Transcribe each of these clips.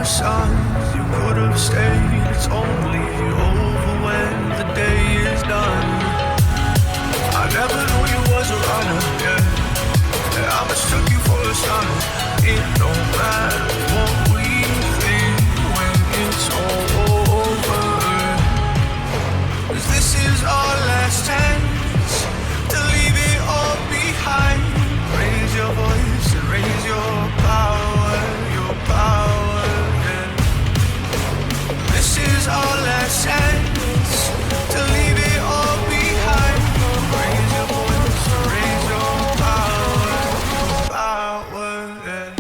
the sun, you could have stayed. It's only over when the day is done. I never knew you was a runner, yeah. I mistook you for a son. It don't matter what we think when it's all over. 'Cause this is our last chance to leave it all behind. Raise your voice and raise your power, yeah. This is our last chance to leave it all behind. Raise your voice, raise your power, yeah.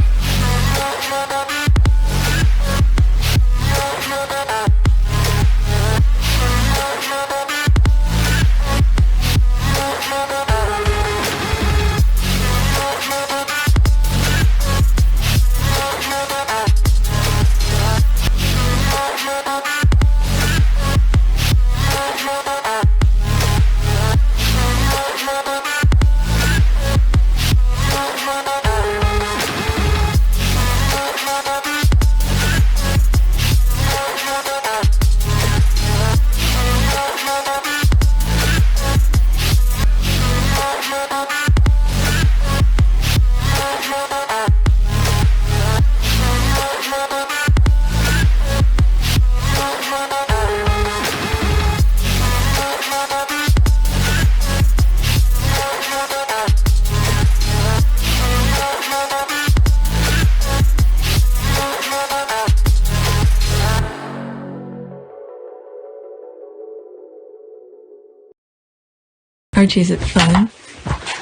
Archie, is it fun?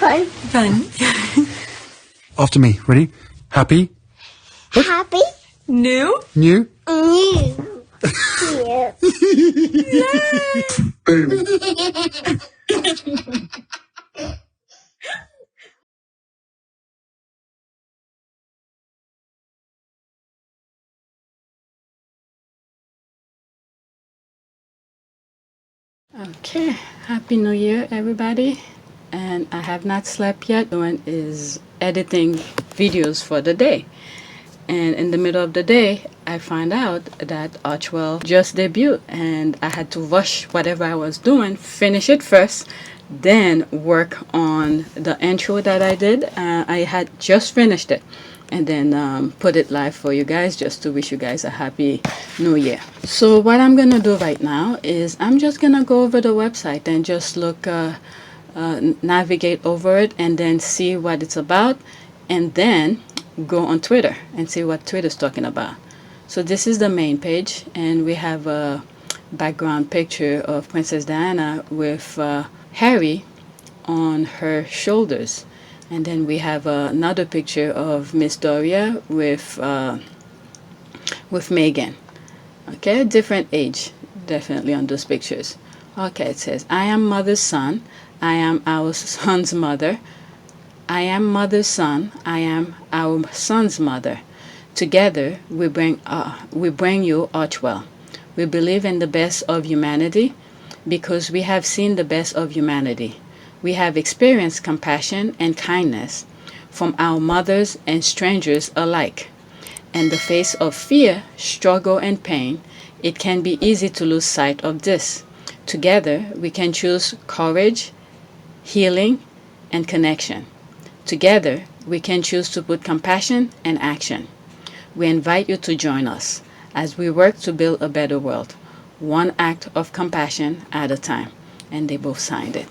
Fun. Fun. After me. Ready? Happy? Happy. New? New? New. Yeah. Boom. Okay, Happy New Year, everybody. And I have not slept yet. Doing is editing videos for the day. And in the middle of the day, I find out that ArcheWell just debuted, and I had to rush whatever I was doing, finish it first, then work on the intro that I did. I had just finished it, and then put it live for you guys, just to wish you guys a happy new year. So what I'm gonna do right now is I'm just gonna go over the website and just look, navigate over it, and then see what it's about, and then go on Twitter and see what Twitter's talking about. So this is the main page, and we have a background picture of Princess Diana with Harry on her shoulders. And then we have another picture of Miss Doria with Megan. Okay, different age, definitely on those pictures. Okay, it says, I am mother's son. I am our son's mother. I am mother's son. I am our son's mother. Together, we bring you ArcheWell. We believe in the best of humanity because we have seen the best of humanity. We have experienced compassion and kindness from our mothers and strangers alike. In the face of fear, struggle, and pain, it can be easy to lose sight of this. Together, we can choose courage, healing, and connection. Together, we can choose to put compassion in action. We invite you to join us as we work to build a better world, one act of compassion at a time. And they both signed it.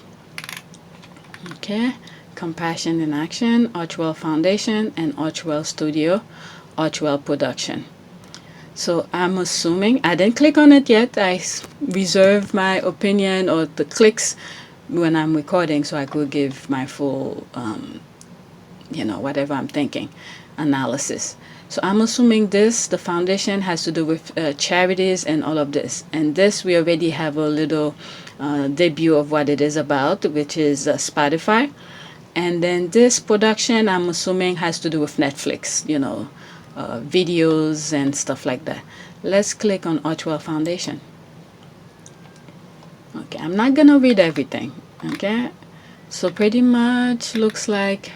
Okay, Compassion in Action, ArcheWell Foundation, and ArcheWell Studio, ArcheWell Production. So I'm assuming, I didn't click on it yet. I reserve my opinion or the clicks when I'm recording so I could give my full, whatever I'm thinking, analysis. So I'm assuming the foundation has to do with charities and all of this. And this, we already have a little debut of what it is about, which is Spotify. And then this production, I'm assuming, has to do with Netflix, videos and stuff like that. Let's click on ArcheWell Foundation. Okay, I'm not going to read everything, okay? So pretty much looks like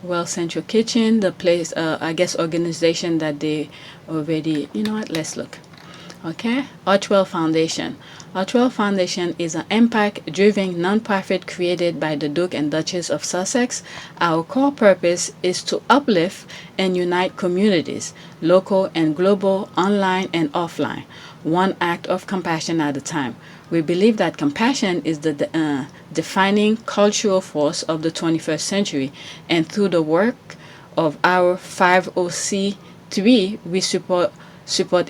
Well Central Kitchen, the place, I guess, organization that they already, you know what, let's look. Okay, ArcheWell Foundation. ArcheWell Foundation is an impact-driven nonprofit created by the Duke and Duchess of Sussex. Our core purpose is to uplift and unite communities, local and global, online and offline, one act of compassion at a time. We believe that compassion is the defining cultural force of the 21st century, and through the work of our 50C3, we support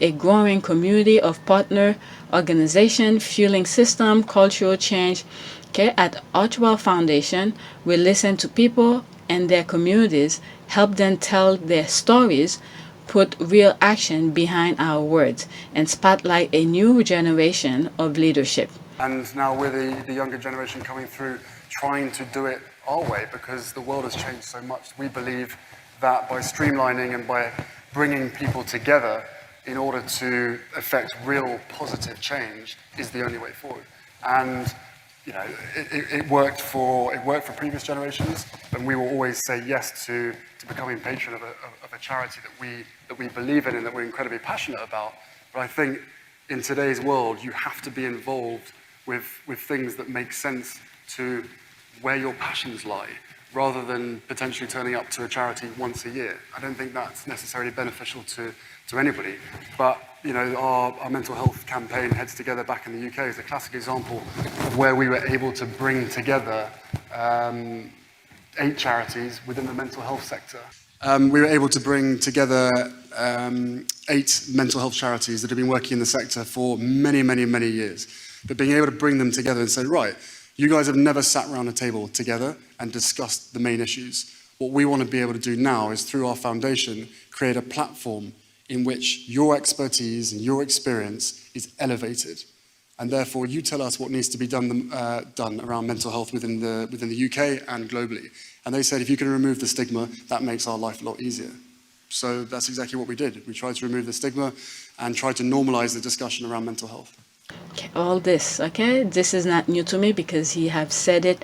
a growing community of partner organization fueling system cultural change. Okay, at ArcheWell Foundation, we listen to people and their communities, help them tell their stories, put real action behind our words, and spotlight a new generation of leadership. And now we're the younger generation coming through, trying to do it our way, because the world has changed so much. We believe that by streamlining and by bringing people together in order to affect real positive change is the only way forward. And you know, it worked for previous generations, and we will always say yes to becoming patron of a charity that we believe in and that we're incredibly passionate about. But I think in today's world, you have to be involved with things that make sense to where your passions lie, rather than potentially turning up to a charity once a year. I don't think that's necessarily beneficial to anybody. But you know, our mental health campaign, Heads Together, back in the UK, is a classic example of where we were able to bring together 8 charities within the mental health sector. We were able to bring together 8 mental health charities that have been working in the sector for many, many, many years. But being able to bring them together and say, right, you guys have never sat around a table together and discussed the main issues. What we want to be able to do now is, through our foundation, create a platform in which your expertise and your experience is elevated. And therefore, you tell us what needs to be done around mental health within the UK and globally. And they said, if you can remove the stigma, that makes our life a lot easier. So that's exactly what we did. We tried to remove the stigma and tried to normalize the discussion around mental health. Okay, all this, okay, this is not new to me because he have said it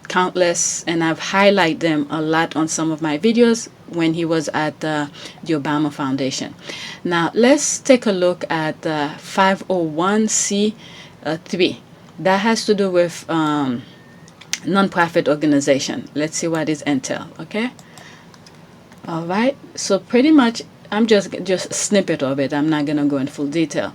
countless, and I've highlighted them a lot on some of my videos when he was at the Obama Foundation. Now let's take a look at 501c3. That has to do with non-profit organization. Let's see what is entail. Okay, all right, so pretty much I'm just a snippet of it. I'm not gonna go in full detail.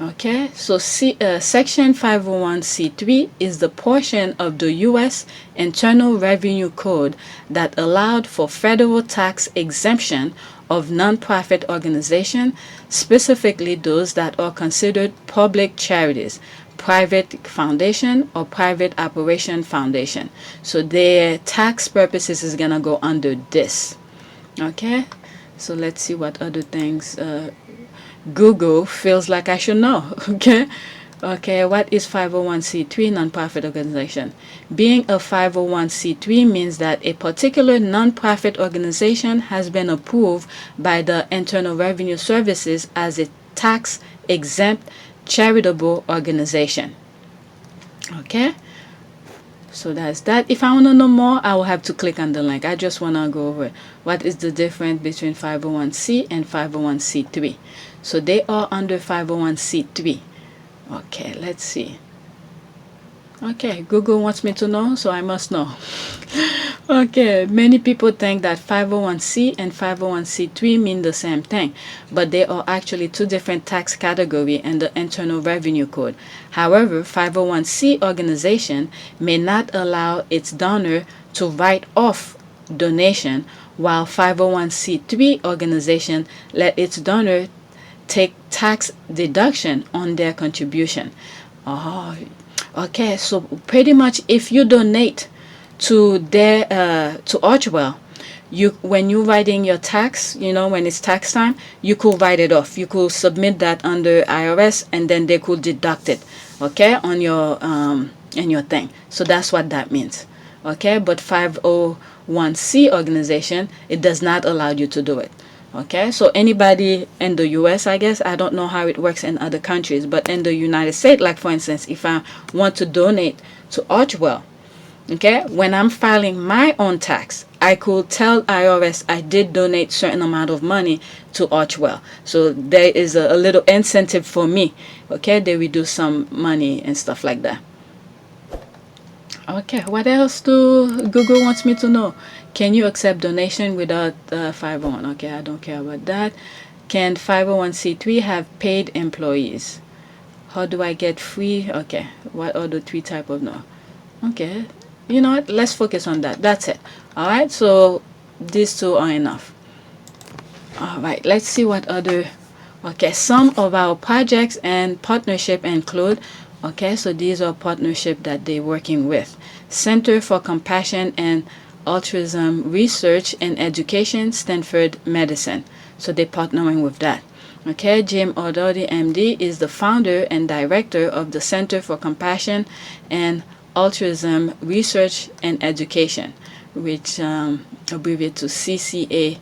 Okay, so Section 501c3 is the portion of the U.S. Internal Revenue Code that allowed for federal tax exemption of nonprofit organizations, specifically those that are considered public charities, private foundation, or private operation foundation. So their tax purposes is gonna go under this. Okay, so let's see what other things Google feels like I should know. Okay, what is 501c3 nonprofit organization? Being a 501c3 means that a particular nonprofit organization has been approved by the Internal Revenue Services as a tax-exempt charitable organization. Okay, so that's that. If I want to know more, I will have to click on the link. I just want to go over what is the difference between 501c and 501c3. So they are under 501c3. Okay, let's see. Okay, Google wants me to know, so I must know. Okay, many people think that 501c and 501c3 mean the same thing, but they are actually 2 different tax categories in the Internal Revenue Code. However, 501c organization may not allow its donor to write off donation, while 501c3 organization let its donor take tax deduction on their contribution. Oh, okay, so pretty much if you donate to their to ArcheWell, when you writing your tax, you know, when it's tax time, you could write it off. You could submit that under IRS, and then they could deduct it, okay, on your in your thing. So that's what that means. Okay, but 501c organization, it does not allow you to do it. Okay, so anybody in the US, I guess, I don't know how it works in other countries, but in the United States, like for instance, if I want to donate to ArcheWell, okay, when I'm filing my own tax, I could tell IRS I did donate certain amount of money to ArcheWell. So there is a little incentive for me. Okay, they reduce some money and stuff like that. Okay, what else do Google wants me to know? Can you accept donation without 501? Okay, I don't care about that. Can 501c3 have paid employees? How do I get free? Okay, what are the 3 type of no? Okay, you know what? Let's focus on that. That's it. All right, so these 2 are enough. All right, let's see what other. Okay, some of our projects and partnership include. Okay, so these are partnership that they're working with. Center for Compassion and Altruism Research and Education, Stanford Medicine. So they're partnering with that. Okay, Jim O'Doherty, MD, is the founder and director of the Center for Compassion and Altruism Research and Education, which abbreviated to CCA.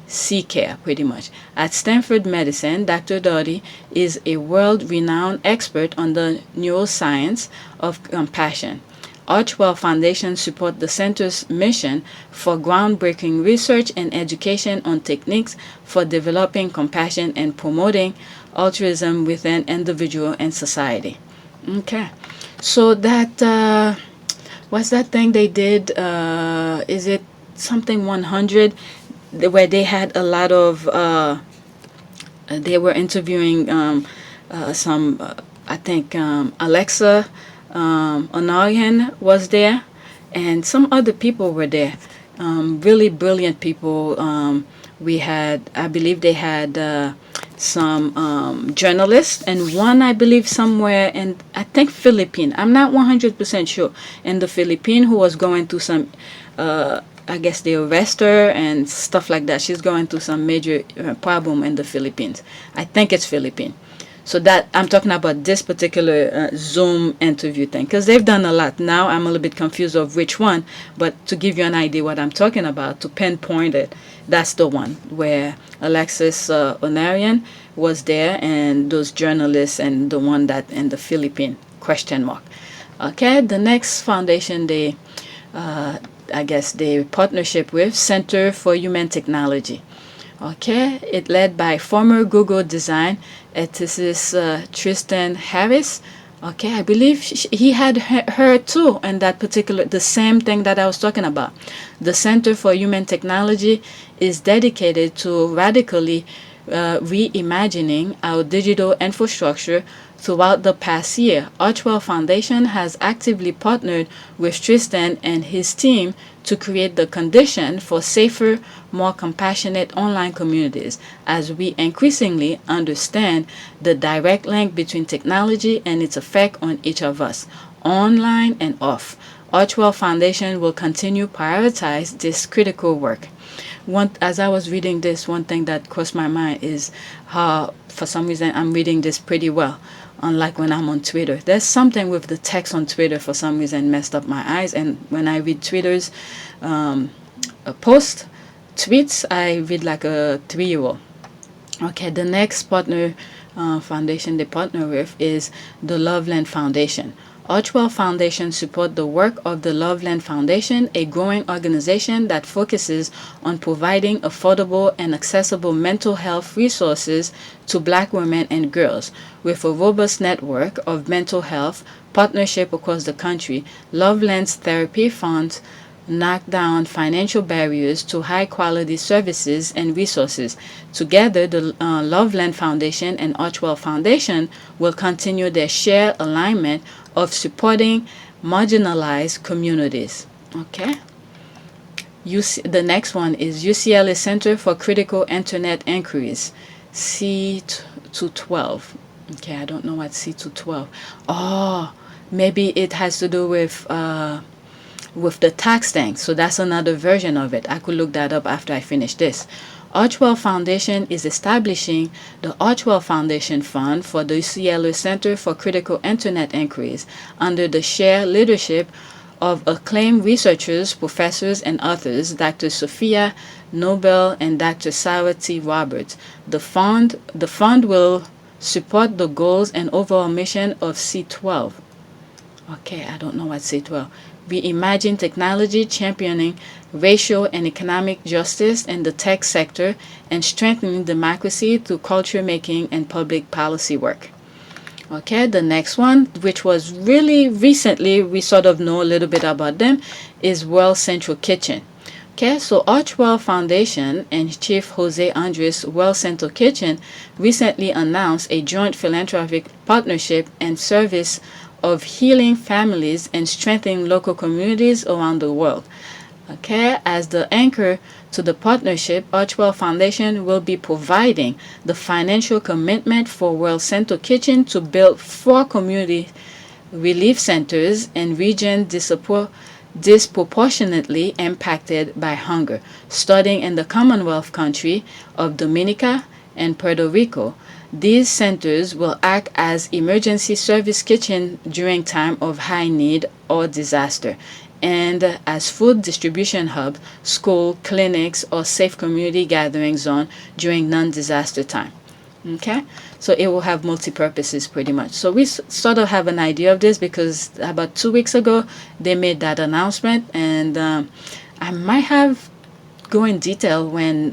C-Care, pretty much. At Stanford Medicine, Dr. Doherty is a world-renowned expert on the neuroscience of compassion. ArcheWell Foundation support the center's mission for groundbreaking research and education on techniques for developing compassion and promoting altruism within individual and society. Okay, so that what's that thing they did? Is it something 100? Where they had a lot of they were interviewing some I think Alexa Onarian was there, and some other people were there, really brilliant people. We had, I believe they had some journalists, and one I believe somewhere in, I think Philippines, I'm not 100% sure, in the Philippines, who was going through some I guess they arrest her and stuff like that. She's going through some major problem in the Philippines. I think it's Philippines. So that I'm talking about this particular Zoom interview thing, because they've done a lot. Now I'm a little bit confused of which one, but to give you an idea what I'm talking about, to pinpoint it, that's the one where Alexis Onarian was there, and those journalists, and the one that in the Philippines, question mark. Okay, the next foundation they I guess the partnership with Center for Human Technology. Okay, it led by former Google design ethicist Tristan Harris. Okay, I believe he had her too, and that particular, the same thing that I was talking about. The Center for Human Technology is dedicated to radically reimagining our digital infrastructure. Throughout the past year, ArcheWell Foundation has actively partnered with Tristan and his team to create the condition for safer, more compassionate online communities, as we increasingly understand the direct link between technology and its effect on each of us, online and off. ArcheWell Foundation will continue to prioritize this critical work. As I was reading this, one thing that crossed my mind is how, for some reason, I'm reading this pretty well. Unlike when I'm on Twitter, there's something with the text on Twitter for some reason messed up my eyes, and when I read Twitter's post tweets, I read like a 3-year-old. Okay, the next partner foundation they partner with is the Loveland Foundation. ArcheWell Foundation support the work of the Loveland Foundation, a growing organization that focuses on providing affordable and accessible mental health resources to Black women and girls. With a robust network of mental health partnership across the country, Loveland's therapy funds knock down financial barriers to high-quality services and resources. Together, the Loveland Foundation and ArcheWell Foundation will continue their shared alignment of supporting marginalized communities. Okay. The next one is UCLA Center for Critical Internet Inquiries, C212. Okay, I don't know what C212. Oh, maybe it has to do with the tax thing. So that's another version of it. I could look that up after I finish this. ArcheWell Foundation is establishing the ArcheWell Foundation Fund for the UCLA Center for Critical Internet Inquiries under the shared leadership of acclaimed researchers, professors, and authors, Dr. Sophia Nobel and Dr. Sarah T. Roberts. The fund will support the goals and overall mission of C12. Okay, I don't know what C12. reimagine technology, championing racial and economic justice in the tech sector, and strengthening democracy through culture making and public policy work. Okay, the next one, which was really recently, we sort of know a little bit about them, is World Central Kitchen. Okay, so ArcheWell Foundation and Chief Jose Andres World Central Kitchen recently announced a joint philanthropic partnership and service of healing families and strengthening local communities around the world. Okay, as the anchor to the partnership, ArcheWell Foundation will be providing the financial commitment for World Central Kitchen to build 4 community relief centers in regions disproportionately impacted by hunger, starting in the Commonwealth country of Dominica and Puerto Rico. These centers will act as emergency service kitchen during time of high need or disaster, and as food distribution hub, school, clinics, or safe community gathering zone during non-disaster time. Okay, so it will have multi-purposes pretty much. So we sort of have an idea of this because about 2 weeks ago they made that announcement, and I might have go in detail when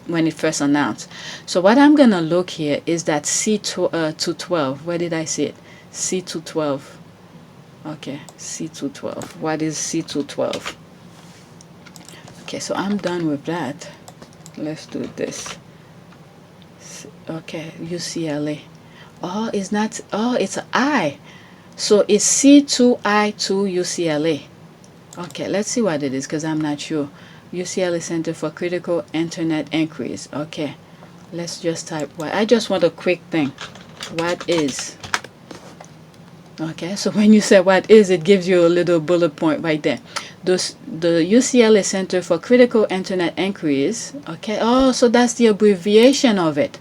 when it first announced. So what I'm gonna look here is that C212. Where did I see it? C212. Okay, C212. What is C212? Okay, so I'm done with that. Let's do this. Okay, UCLA. Oh, it's not. Oh, it's an I. So it's C2I2 UCLA. Okay, let's see what it is because I'm not sure. UCLA Center for Critical Internet Inquiries. Okay, let's just type what. I just want a quick thing. What is? Okay, so when you say what is, it gives you a little bullet point right there. The UCLA Center for Critical Internet Inquiries. Okay, oh, so that's the abbreviation of it.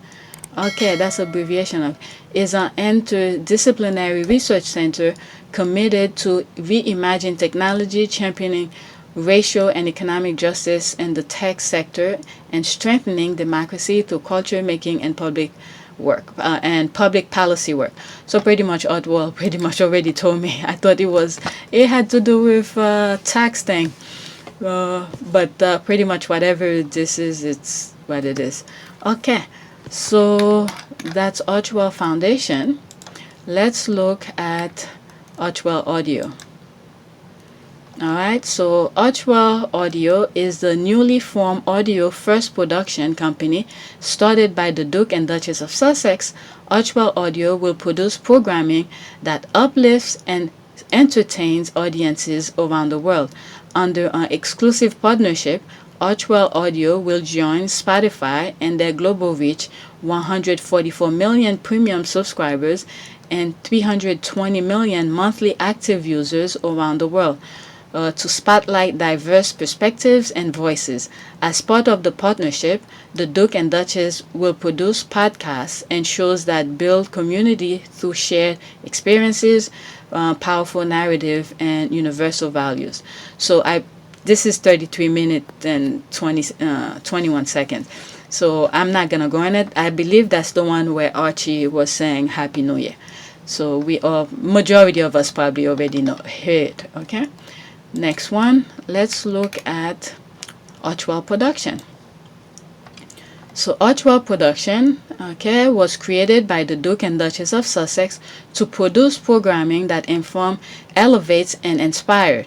Okay, that's abbreviation of is an interdisciplinary research center committed to reimagine technology, championing racial and economic justice in the tech sector, and strengthening democracy through culture making and public work and public policy work. So pretty much ArcheWell pretty much already told me. I thought it had to do with tax thing, but pretty much whatever this is, it's what it is. Okay, so that's ArcheWell Foundation. Let's look at ArcheWell Audio. Alright, so ArcheWell Audio is the newly formed audio first production company started by the Duke and Duchess of Sussex. ArcheWell Audio will produce programming that uplifts and entertains audiences around the world. Under an exclusive partnership, ArcheWell Audio will join Spotify and their global reach, 144 million premium subscribers and 320 million monthly active users around the world. To spotlight diverse perspectives and voices. As part of the partnership, the Duke and Duchess will produce podcasts and shows that build community through shared experiences, powerful narrative, and universal values. So this is 33 minutes and 21 seconds. So I'm not gonna go in it. I believe that's the one where Archie was saying Happy New Year. So we all, majority of us probably already heard. Okay. Next one, let's look at ArcheWell Production. So ArcheWell Production, okay, was created by the Duke and Duchess of Sussex to produce programming that inform, elevates, and inspire.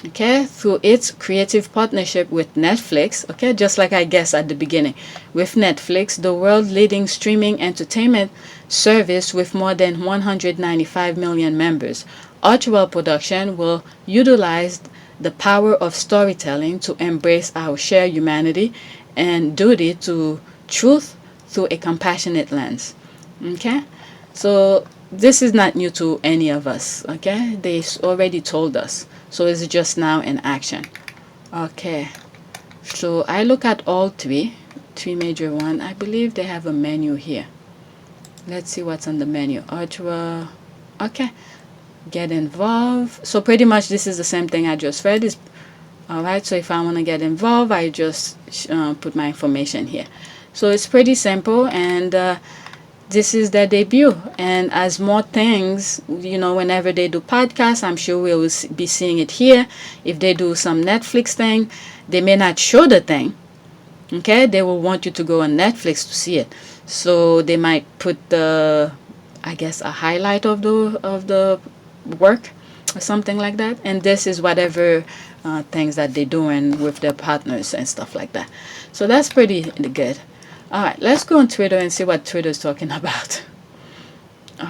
Okay, through its creative partnership with Netflix, okay, just like I guessed at the beginning, with Netflix, the world's leading streaming entertainment service with more than 195 million members. ArcheWell Production will utilize the power of storytelling to embrace our shared humanity and duty to truth through a compassionate lens. Okay, so this is not new to any of us. Okay, they already told us, so it's just now in action. Okay, so I look at all three major one. I believe they have a menu here. Let's see what's on the menu. ArcheWell. Okay, get involved. So pretty much this is the same thing I just read. Is all right. So if I want to get involved, I just put my information here. So it's pretty simple, and this is their debut. And as more things, whenever they do podcasts, I'm sure we'll be seeing it here. If they do some Netflix thing, they may not show the thing. Okay, they will want you to go on Netflix to see it. So they might put a highlight of the work or something like that. And this is whatever things that they're doing with their partners and stuff like that. So that's pretty good. All right, let's go on Twitter and see what Twitter's talking about.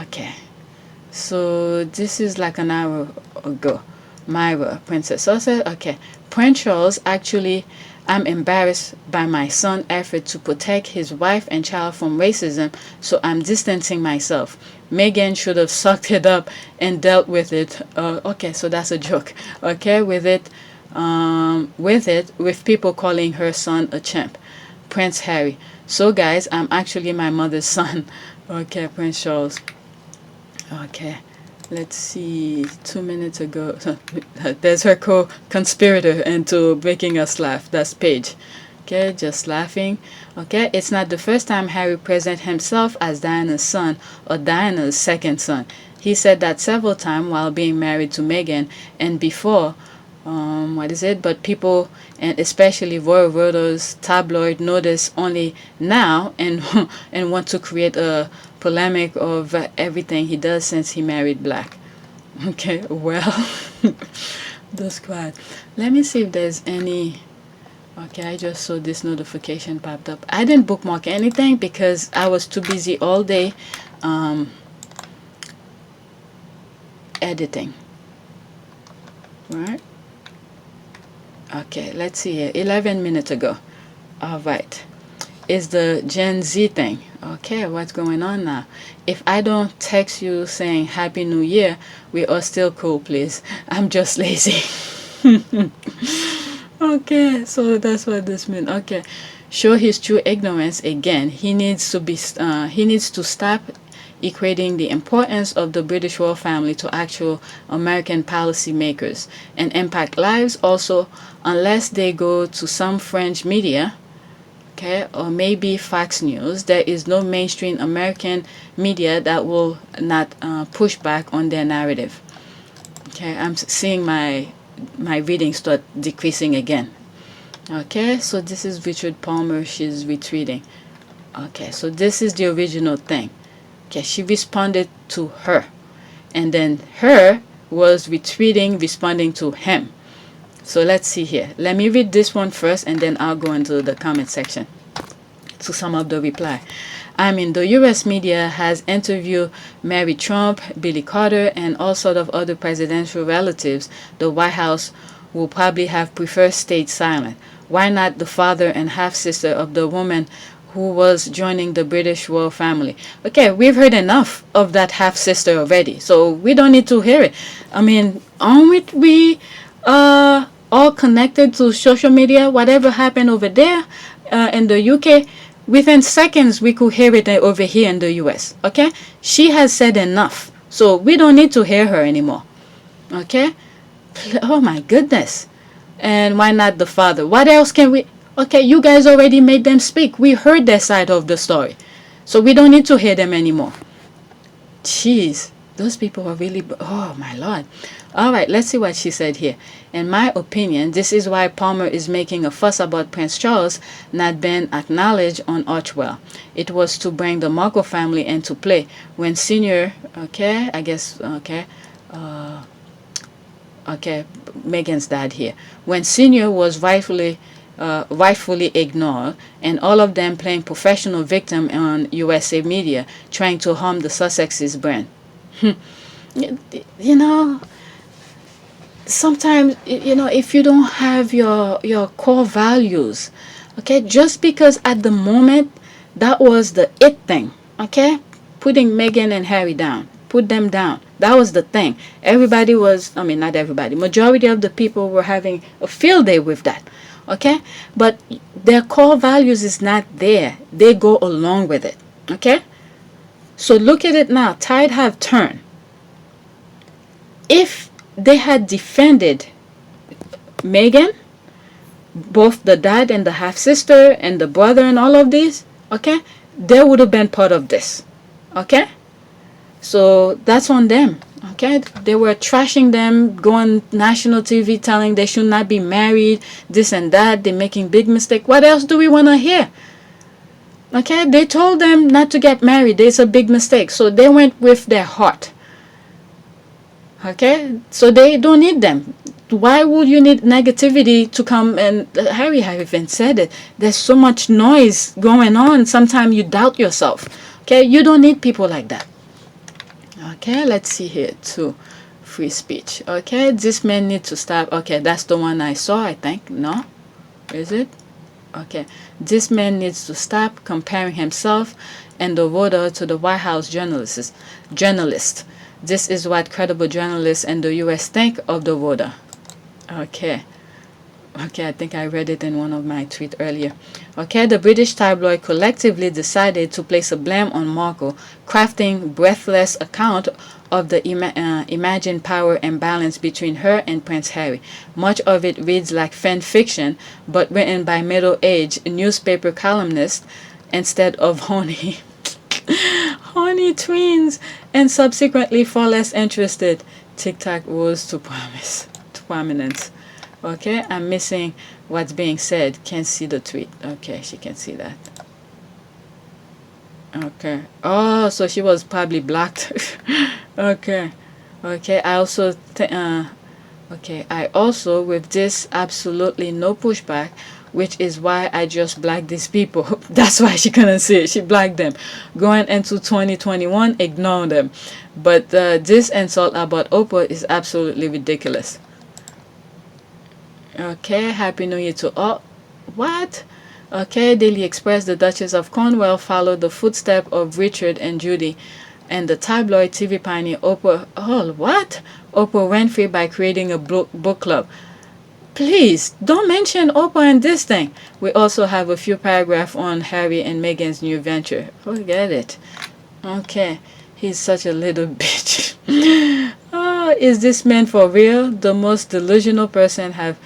Okay, so this is like an hour ago. Myra, Princess Sussex. Okay, Prince Charles actually, I'm embarrassed by my son's effort to protect his wife and child from racism, so I'm distancing myself. Meghan should have sucked it up and dealt with it. Okay, so that's a joke. Okay, with people calling her son a chimp. Prince Harry. So guys, I'm actually my mother's son. Okay, Prince Charles. Okay, let's see. 2 minutes ago, there's her co-conspirator into making us laugh. That's Paige. Okay, just laughing. Okay, it's not the first time Harry presents himself as Diana's son or Diana's second son. He said that several times while being married to Meghan and before. But people, and especially royal voters, tabloid, notice only now and and want to create a polemic of everything he does since he married Black. Okay, well, that's quiet. Let me see if there's any. Okay, I just saw this notification popped up. I didn't bookmark anything because I was too busy all day editing. Right? Okay, let's see here. 11 minutes ago. All right. Is the Gen Z thing. Okay, what's going on now? If I don't text you saying Happy New Year, we are still cool, please. I'm just lazy. Okay, so that's what this means. Okay, show his true ignorance again. He needs to stop equating the importance of the British royal family to actual American policymakers and impact lives. Also, unless they go to some French media, okay, or maybe Fox News, there is no mainstream American media that will not push back on their narrative. Okay, I'm seeing my reading start decreasing again. Okay, so this is Richard Palmer. She's retweeting. Okay, so this is the original thing. Okay, she responded to her, and then her was retweeting, responding to him. So let's see here. Let me read this one first, and then I'll go into the comment section to sum up the reply. The U.S. media has interviewed Mary Trump, Billy Carter, and all sort of other presidential relatives. The White House will probably have preferred stayed silent. Why not the father and half-sister of the woman who was joining the British royal family? Okay, we've heard enough of that half-sister already, so we don't need to hear it. Aren't we all connected to social media? Whatever happened over there in the UK, within seconds we could hear it over here in the US. Okay, she has said enough, so we don't need to hear her anymore. Okay, oh my goodness. And why not the father? What else can we? Okay, you guys already made them speak. We heard their side of the story, so we don't need to hear them anymore. Jeez, those people are really, oh my Lord. All right, let's see what she said here. In my opinion, this is why Palmer is making a fuss about Prince Charles not being acknowledged on ArcheWell. It was to bring the Markle family into play when Senior, Meghan's dad here. When Senior was rightfully ignored, and all of them playing professional victim on USA media, trying to harm the Sussex's brand. Sometimes, if you don't have your core values, okay, just because at the moment that was the it thing, okay, putting Meghan and Harry down, put them down, that was the thing. Everybody was, not everybody, majority of the people were having a field day with that, okay, but their core values is not there. They go along with it, okay. So look at it now. Tide have turned. If they had defended Meghan, both the dad and the half-sister and the brother and all of these, okay, they would have been part of this. Okay? So that's on them. Okay? They were trashing them, going national TV telling they should not be married, this and that, they're making big mistake. What else do we want to hear? Okay? They told them not to get married. It's a big mistake. So they went with their heart. Okay? So they don't need them. Why would you need negativity to come? And Harry have even said it. There's so much noise going on. Sometimes you doubt yourself. Okay? You don't need people like that. Okay, let's see here too. Free speech. Okay, this man needs to stop. Okay, that's the one I saw, I think. No? Is it? Okay. This man needs to stop comparing himself and the voter to the White House journalist. This is what credible journalists in the US think of the voter. Okay. Okay, I think I read it in one of my tweets earlier. Okay, the British tabloid collectively decided to place a blame on Markle, crafting breathless account of the imagined power imbalance between her and Prince Harry. Much of it reads like fan fiction, but written by middle-aged newspaper columnists instead of honey tweens, and subsequently far less interested. TikTok rose to prominence. Okay, I'm missing what's being said. Can't see the tweet. Okay, she can see that. Okay. Oh, so she was probably blocked. Okay. Okay, I also okay, I also with this absolutely no pushback, which is why I just blocked these people. That's why she couldn't see it. She blocked them. Going into 2021, ignore them. But this insult about Oprah is absolutely ridiculous. Okay, Happy New Year to all. What? Okay, Daily Express, the Duchess of Cornwall followed the footsteps of Richard and Judy and the tabloid TV pioneer Oprah. Oh, what? Oprah Winfrey by creating a book club. Please, don't mention Oprah in this thing. We also have a few paragraphs on Harry and Meghan's new venture. Forget it. Okay, he's such a little bitch. Oh, is this man for real? The most delusional person have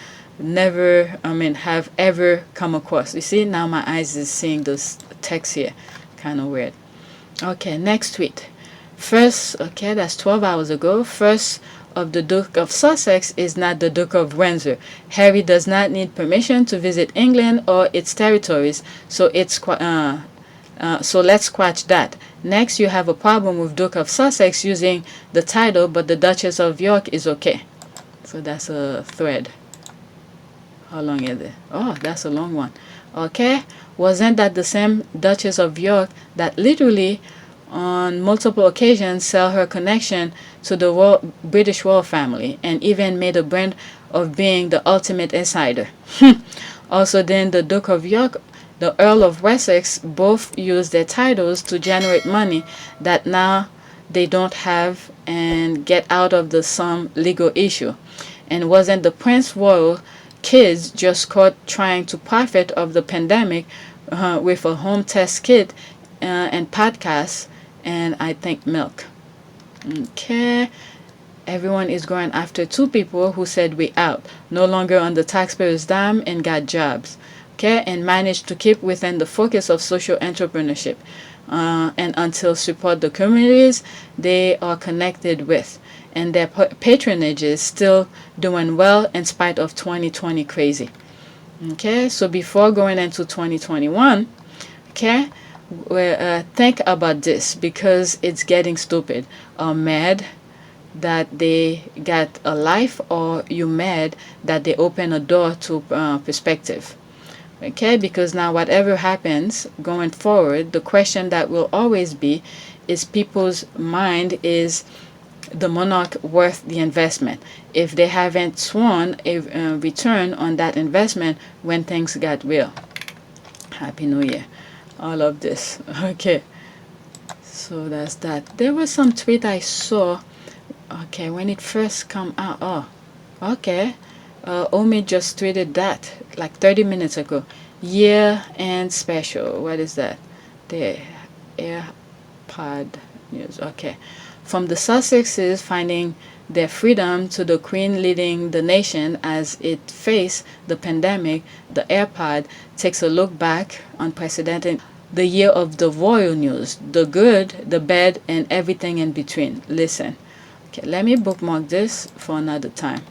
ever come across. You see, now my eyes is seeing this text here. Kind of weird. Okay, next tweet. First, okay, that's 12 hours ago. First of the Duke of Sussex is not the Duke of Windsor. Harry does not need permission to visit England or its territories, so so let's scratch that. Next, you have a problem with Duke of Sussex using the title, but the Duchess of York is okay. So that's a thread. How long is it? Oh, that's a long one. Okay, wasn't that the same Duchess of York that literally on multiple occasions sell her connection to the British royal family and even made a brand of being the ultimate insider? Also, then the Duke of York, the Earl of Wessex, both use their titles to generate money that now they don't have and get out of some legal issue. And wasn't the Prince Royal kids just caught trying to profit of the pandemic with a home test kit and podcasts and I think milk? Okay. Everyone is going after two people who said we out, no longer on the taxpayers' dime and got jobs. Okay, and managed to keep within the focus of social entrepreneurship and until support the communities they are connected with. And their patronage is still doing well in spite of 2020 crazy. Okay, so before going into 2021, okay, think about this because it's getting stupid. Are mad that they got a life, or you mad that they open a door to perspective? Okay, because now whatever happens going forward, the question that will always be is people's mind is the monarch worth the investment if they haven't sworn a return on that investment when things got real. Happy New Year. All of this. Okay, so that's that. There was some tweet I saw, okay, when it first come out. Oh, okay, Omi just tweeted that like 30 minutes ago. Year end special. What is that? The AirPod news. Okay. From the Sussexes finding their freedom to the Queen leading the nation as it faced the pandemic, the AirPod takes a look back unprecedented the year of the royal news, the good, the bad, and everything in between. Listen. Okay, let me bookmark this for another time.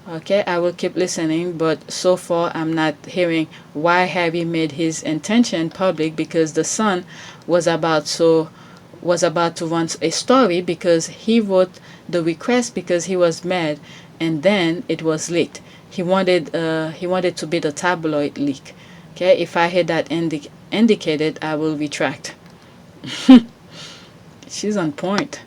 Okay, I will keep listening, but so far I'm not hearing why Harry made his intention public, because the Sun was about to run a story, because he wrote the request because he was mad, and then it was leaked. He wanted to be the tabloid leak. Okay, if I hear that indicated, I will retract. She's on point.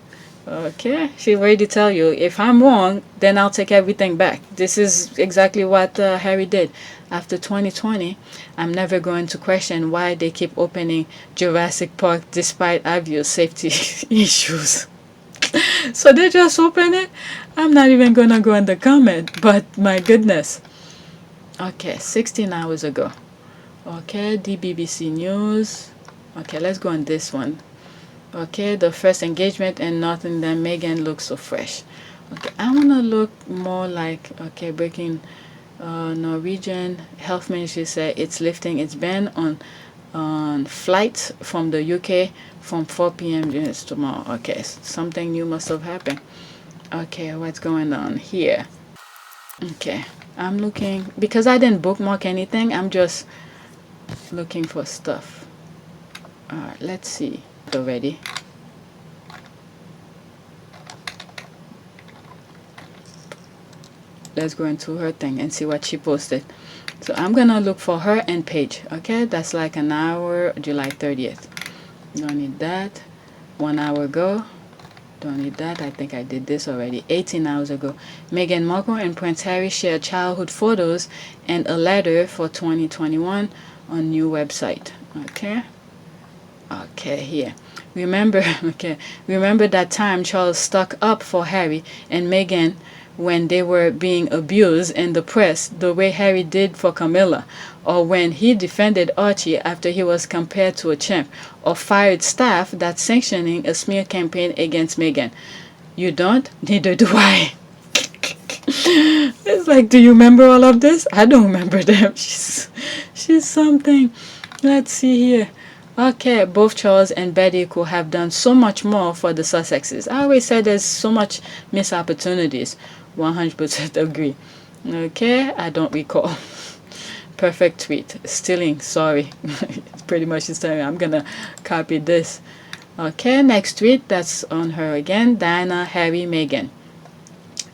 Okay, she ready to tell you, if I'm wrong, then I'll take everything back. This is exactly what Harry did. After 2020, I'm never going to question why they keep opening Jurassic Park despite obvious safety issues. So they just open it. I'm not even gonna go in the comment, but my goodness. Okay, 16 hours ago. Okay, the BBC News. Okay, let's go on this one. Okay, the first engagement and nothing, then Meghan looks so fresh. Okay, I want to look more like, okay, breaking Norwegian health ministry said it's lifting its ban on flights from the UK from 4 p.m. units tomorrow. Okay, something new must have happened. Okay, what's going on here? Okay, I'm looking, because I didn't bookmark anything, I'm just looking for stuff. Alright, let's see. Already. Let's go into her thing and see what she posted. So I'm gonna look for her and Paige. Okay, that's like an hour, July 30th. Don't need that. 1 hour ago. Don't need that. I think I did this already. 18 hours ago. Meghan Markle and Prince Harry shared childhood photos and a letter for 2021 on new website. Okay. Okay, here. Remember that time Charles stuck up for Harry and Meghan when they were being abused in the press, the way Harry did for Camilla, or when he defended Archie after he was compared to a chimp, or fired staff that's sanctioning a smear campaign against Meghan. You don't? Neither do I. It's like, do you remember all of this? I don't remember them. She's something. Let's see here. Okay, both Charles and Betty could have done so much more for the Sussexes. I always said there's so much missed opportunities. 100% agree. Okay, I don't recall. Perfect tweet. Stealing, sorry. Pretty much it's telling me I'm gonna copy this. Okay, next tweet, that's on her again. Diana, Harry, Meghan,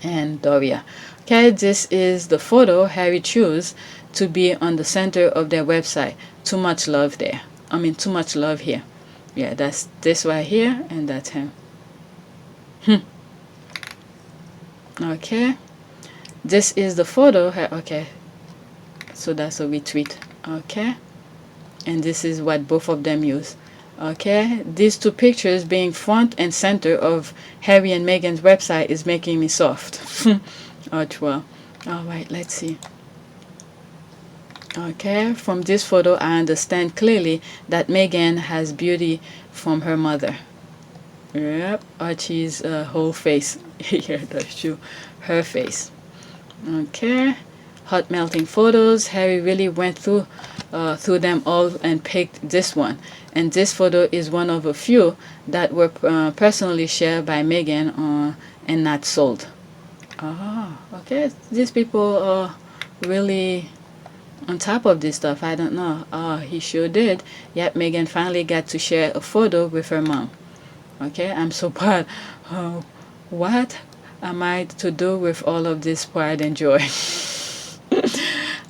and Doria. Okay, this is the photo Harry chose to be on the center of their website. Too much love there. I mean, too much love here. Yeah, that's this right here, and that's him. Okay, this is the photo. Okay, so that's a retweet. Okay, and this is what both of them use. Okay, these two pictures being front and center of Harry and Meghan's website is making me soft. ArcheWell. All right, let's see. Okay, from this photo I understand clearly that Meghan has beauty from her mother. Yep, Archie's whole face. Here, that's true. Her face. Okay, hot melting photos. Harry really went through them all and picked this one. And this photo is one of a few that were personally shared by Meghan and not sold. Oh, okay. These people are really on top of this stuff. I don't know. Oh, he sure did. Yep, Meghan finally got to share a photo with her mom. Okay, I'm so proud. Oh, what am I to do with all of this pride and joy?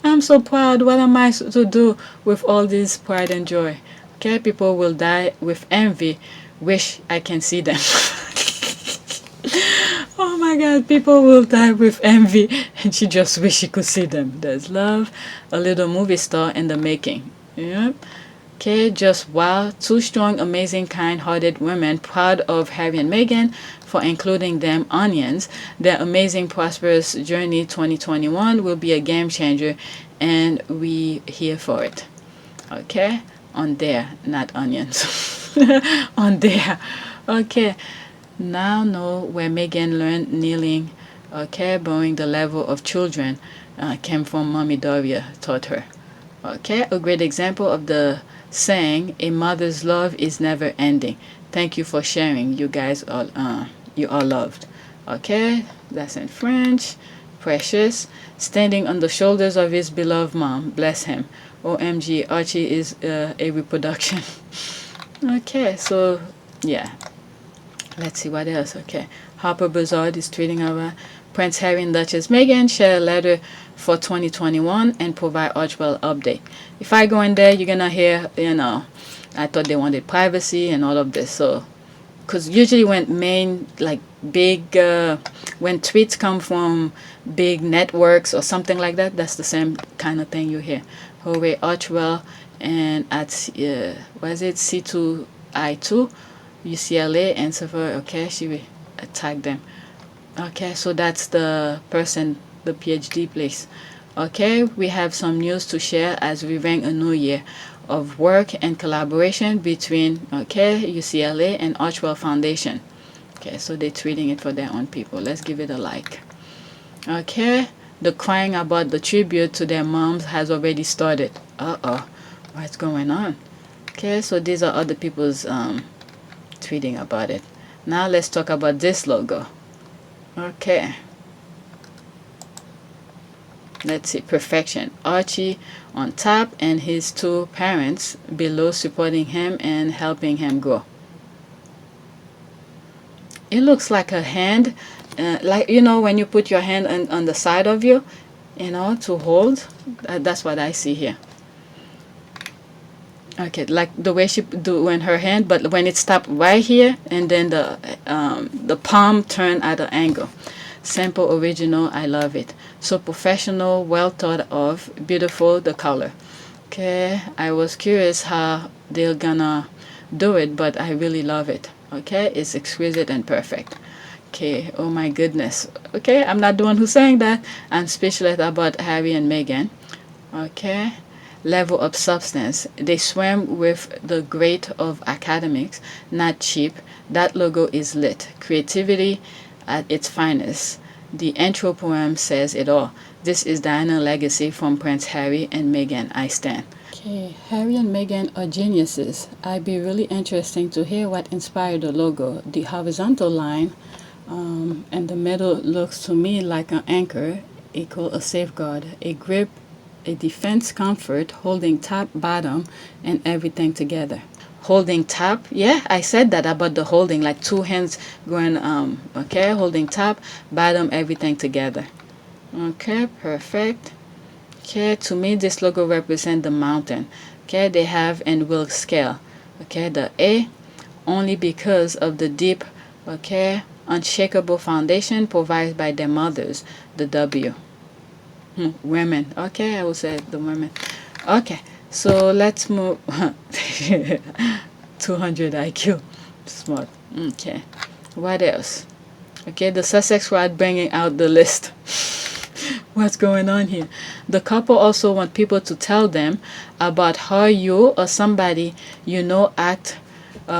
I'm so proud. What am I to do with all this pride and joy? Okay, people will die with envy. Wish I can see them. Oh my God, people will die with envy, and she just wish she could see them. There's love, a little movie star in the making. Yep. Okay, just wow, two strong, amazing, kind-hearted women, proud of Harry and Meghan for including them onions. Their amazing, prosperous journey 2021 will be a game changer, and we here for it. Okay, on there, not onions. On there. Okay. Now know where Meghan learned kneeling, okay, bowing the level of children came from Mommy Doria taught her. Okay, a great example of the saying a mother's love is never ending. Thank you for sharing. You guys all you are loved. Okay, that's in French. Precious, standing on the shoulders of his beloved mom. Bless him. OMG, Archie is a reproduction. Okay, so yeah. Let's see what else. Okay, Harper Bazaar is tweeting about Prince Harry and Duchess Meghan share a letter for 2021 and provide ArcheWell update. If I go in there, you're gonna hear, I thought they wanted privacy and all of this. So, because usually when big, when tweets come from big networks or something like that, that's the same kind of thing you hear. Hooray, ArcheWell, and at what is it, C2I2, UCLA, and so forth. Okay, she will tag them. Okay, so that's the person, the PhD place. Okay, we have some news to share as we ring a new year of work and collaboration between UCLA and ArcheWell Foundation. Okay, so they're tweeting it for their own people. Let's give it a like. Okay, the crying about the tribute to their moms has already started. What's going on? Okay, so these are other people's tweeting about it. Now let's talk about this logo. Okay, let's see. Perfection. Archie on top and his two parents below supporting him and helping him grow. It looks like a hand, like when you put your hand on the side of you, to hold. That's what I see here. Okay, like the way she do when her hand, but when it stopped right here, and then the palm turned at an angle. Simple, original, I love it. So professional, well thought of, beautiful, the color. Okay, I was curious how they're gonna do it, but I really love it. Okay, it's exquisite and perfect. Okay, oh my goodness. Okay, I'm not the one who sang that. I'm speechless about Harry and Meghan. Okay, level of substance. They swam with the great of academics, not cheap. That logo is lit. Creativity at its finest. The intro poem says it all. This is Diana legacy from Prince Harry and Meghan. I stand. Okay, Harry and Meghan are geniuses. I'd be really interesting to hear what inspired the logo. The horizontal line and the middle looks to me like an anchor, equal a safeguard, a grip, a defense comfort, holding top, bottom, and everything together. Holding top, yeah, I said that about the holding, like two hands going, holding top, bottom, everything together. Okay, perfect. Okay, to me, this logo represents the mountain. Okay, they have and will scale. Okay, the A, only because of the deep, unshakable foundation provided by their mothers. The W. Women. Okay, I will say the women. Okay, so let's move. 200 IQ. Smart. Okay, what else? Okay, the Sussex squad bringing out the list. What's going on here? The couple also want people to tell them about how you or somebody act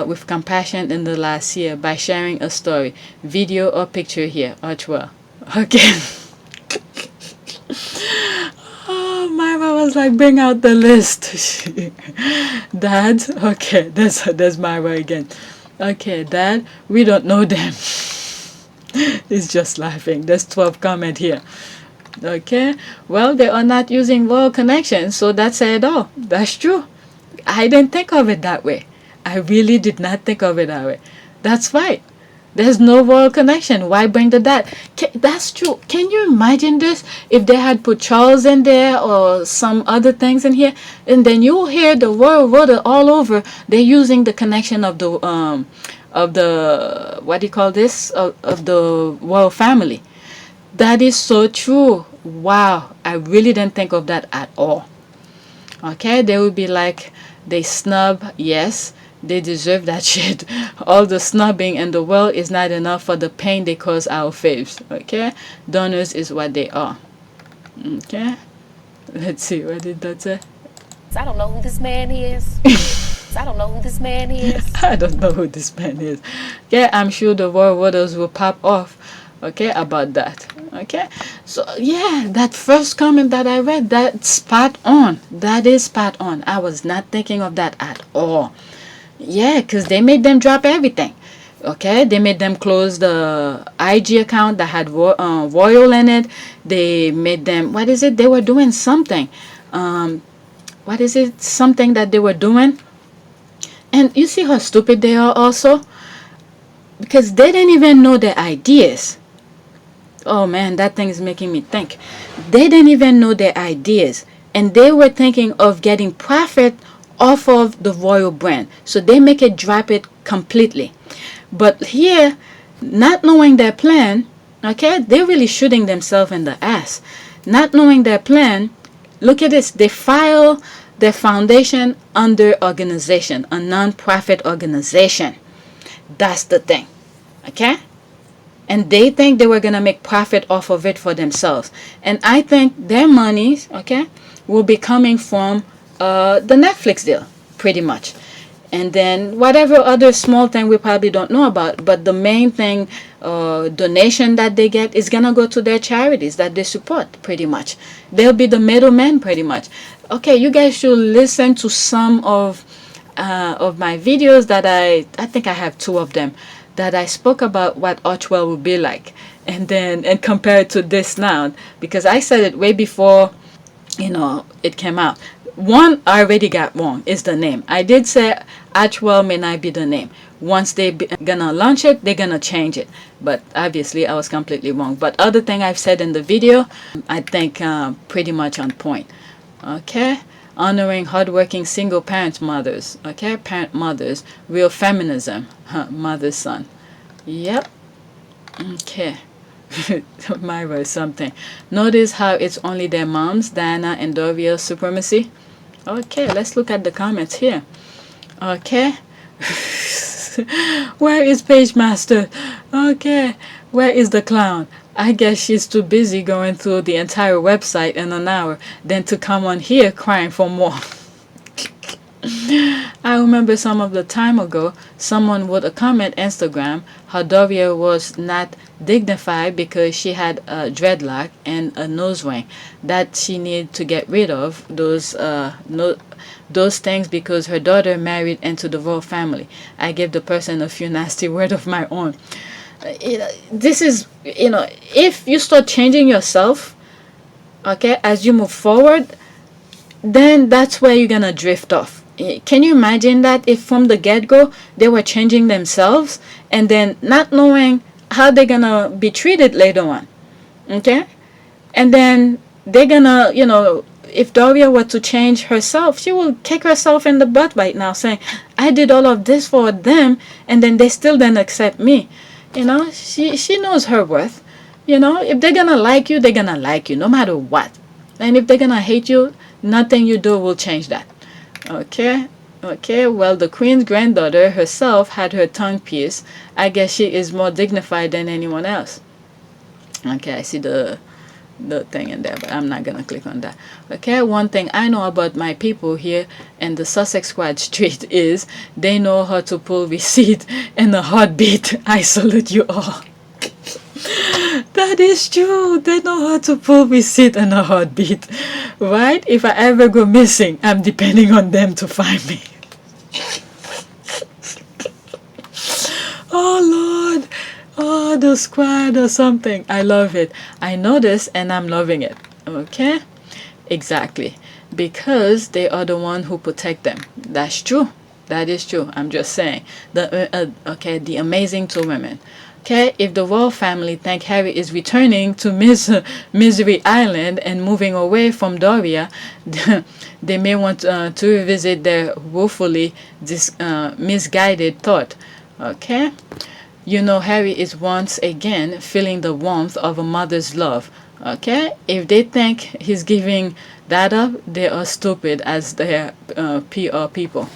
with compassion in the last year by sharing a story, video or picture here. ArcheWell. Okay. Oh, Myra was like, bring out the list. Dad, okay, there's Myra again. Okay, Dad, we don't know them. He's just laughing. There's 12 comment here. Okay, well, they are not using royal connections, so that's it all. That's true. I didn't think of it that way. I really did not think of it that way. That's right. There's no royal connection. Why bring the dad? That's true. Can you imagine this? If they had put Charles in there or some other things in here, and then you'll hear the royal road all over. They're using the connection of the what do you call this? Of the royal family. That is so true. Wow, I really didn't think of that at all. Okay, they would be like, they snub, yes, they deserve that shit. All the snubbing in the world is not enough for the pain they cause our faves. Okay, donors is what they are. Okay, let's see, what did that say? I don't know who this man is. I don't know who this man is. I don't know who this man is. Yeah, I'm sure the royal waters will pop off. Okay, about that. Okay, So yeah, that first comment that I read, that's spot on. That is spot on. I was not thinking of that at all. Yeah, because they made them drop everything. Okay, they made them close the IG account that had Royal in it. They made them, what is it? They were doing something. What is it? Something that they were doing. And you see how stupid they are also? Because they didn't even know their ideas. Oh man, that thing is making me think. They didn't even know their ideas. And they were thinking of getting profit off of the Royal brand. So they make it drop it completely. But here, not knowing their plan, okay, they're really shooting themselves in the ass. Not knowing their plan, look at this. They file their foundation under organization, a non-profit organization. That's the thing. Okay? And they think they were going to make profit off of it for themselves. And I think their monies, okay, will be coming from the Netflix deal, pretty much. And then whatever other small thing we probably don't know about. But the main thing, donation that they get is going to go to their charities that they support, pretty much. They'll be the middlemen, pretty much. Okay, you guys should listen to some of my videos that I think I have 2 of them, that I spoke about what ArcheWell would be like, and compare it to this now, because I said it way before, it came out. One I already got wrong is the name. I did say ArcheWell may not be the name. Once they gonna launch it, they're gonna change it. But obviously I was completely wrong. But other thing I've said in the video, I think pretty much on point. Okay, honoring hardworking single parent mothers. Okay, parent mothers, real feminism, mother son. Yep. Okay. Myra is something. Notice how it's only their moms, Diana and Dovia supremacy. Okay, let's look at the comments here. Okay. Where is Page Master? Okay. Where is the clown? I guess she's too busy going through the entire website in an hour than to come on here crying for more. I remember some of the time ago, someone would comment Instagram how Dovia was not dignified because she had a dreadlock and a nose ring, that she needed to get rid of those things because her daughter married into the royal family. I gave the person a few nasty words of my own. This is, if you start changing yourself, okay, as you move forward, then that's where you're gonna drift off. Can you imagine that if from the get-go they were changing themselves and then not knowing how they're gonna be treated later on? Okay, and then they're gonna, if Doria were to change herself, she will kick herself in the butt right now, saying, I did all of this for them and then they still didn't accept me. She knows her worth. If they're gonna like you, they're gonna like you no matter what. And if they're gonna hate you, nothing you do will change that. Okay, well, the queen's granddaughter herself had her tongue pierced. I guess she is more dignified than anyone else. Okay, I see the thing in there, but I'm not gonna click on that. Okay, one thing I know about my people here in the Sussex Squad Street is they know how to pull receipt in a heartbeat. I salute you all. That is true. They know how to pull receipt in a heartbeat, right? If I ever go missing, I'm depending on them to find me. Oh Lord, oh, the squad or something. I love it. I know this and I'm loving it. Okay, exactly, because they are the one who protect them. That's true. That is true. I'm just saying. The amazing 2 women. Okay, if the royal family think Harry is returning to Misery Island and moving away from Doria, they may want to revisit their woefully misguided thought. Okay, Harry is once again feeling the warmth of a mother's love. Okay, if they think he's giving that up, they are stupid as their PR people.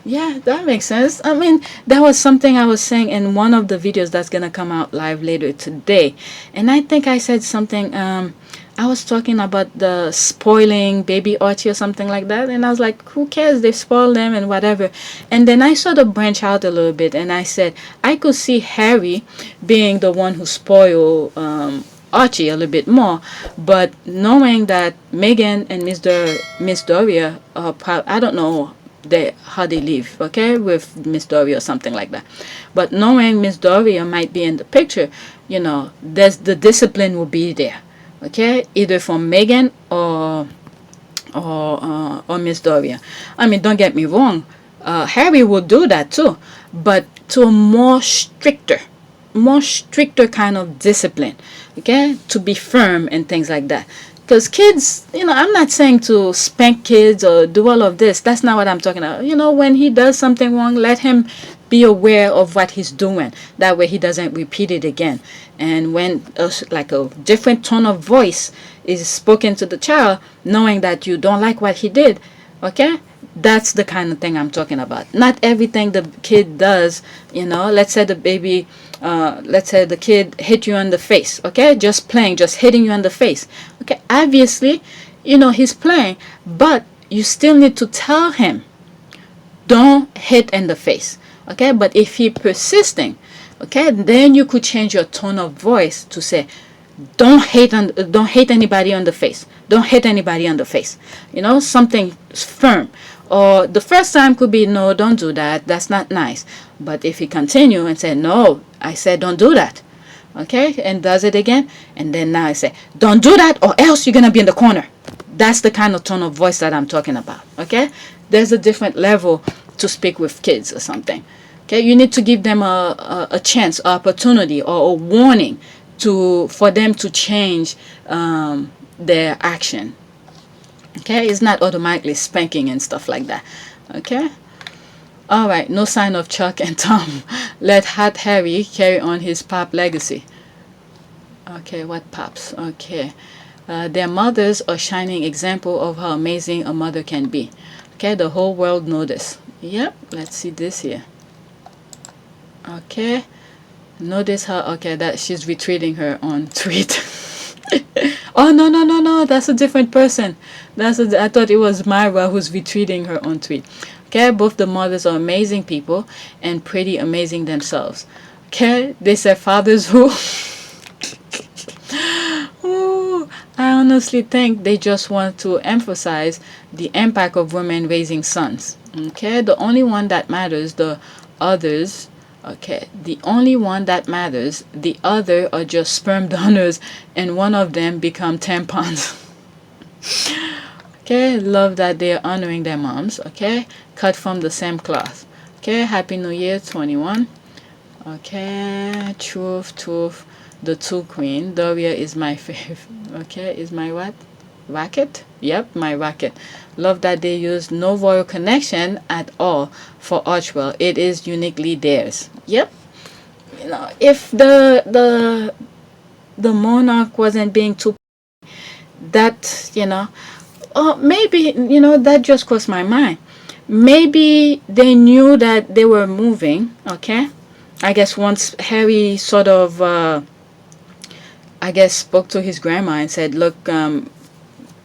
Yeah, that makes sense. I mean, that was something I was saying in one of the videos that's gonna come out live later today. And I think I said something, I was talking about the spoiling baby Archie or something like that. And I was like, who cares? They spoil them and whatever. And then I sort of branch out a little bit and I said, I could see Harry being the one who spoiled Archie a little bit more, but knowing that Megan and Miss Doria are I don't know how they live, okay, with Miss Doria or something like that. But knowing Miss Doria might be in the picture, there's the discipline will be there, okay, either from Megan or Miss Doria. I mean, don't get me wrong, Harry will do that too, but to a more stricter kind of discipline, okay, to be firm and things like that. Because kids, I'm not saying to spank kids or do all of this. That's not what I'm talking about. When he does something wrong, let him be aware of what he's doing. That way he doesn't repeat it again. And when like a different tone of voice is spoken to the child, knowing that you don't like what he did, okay, that's the kind of thing I'm talking about. Not everything the kid does, let's say the baby, let's say the kid hit you on the face, okay, just playing, just hitting you on the face, okay, obviously, he's playing, but you still need to tell him, don't hit in the face, okay. But if he persisting, okay, then you could change your tone of voice to say, don't hit anybody on the face, don't hit anybody on the face, something firm. Or the first time could be, no, don't do that, that's not nice. But if he continue and say, no, I said don't do that, okay, and does it again, and then now I say, don't do that or else you're gonna be in the corner. That's the kind of tone of voice that I'm talking about, okay. There's a different level to speak with kids or something, okay. You need to give them a chance, opportunity, or a warning for them to change their action. Okay, it's not automatically spanking and stuff like that. Okay. All right. No sign of Chuck and Tom. Let Hot Harry carry on his pop legacy. Okay, what pops? Okay. Their mothers are shining example of how amazing a mother can be. Okay, the whole world knows this. Yep. Let's see this here. Okay. Notice how, okay, that she's retweeting her on tweet. Oh, no, that's a different person. I thought it was Myra who's retweeting her on tweet. Okay, both the mothers are amazing people and pretty amazing themselves. Okay, they said fathers who Ooh, I honestly think they just want to emphasize the impact of women raising sons. Okay, the only one that matters, the others. Okay, the only one that matters, the other are just sperm donors, and one of them become tampons. Okay, love that they are honoring their moms. Okay, cut from the same cloth. Okay, Happy New Year 21. Okay, truth. The two queen. Doria is my favorite. Okay, is my what? Racket? Yep, my racket. Love that they use no royal connection at all for ArcheWell. It is uniquely theirs. Yep. If the monarch wasn't being too, that, or maybe, that just crossed my mind. Maybe they knew that they were moving, okay? I guess once Harry sort of, spoke to his grandma and said, look,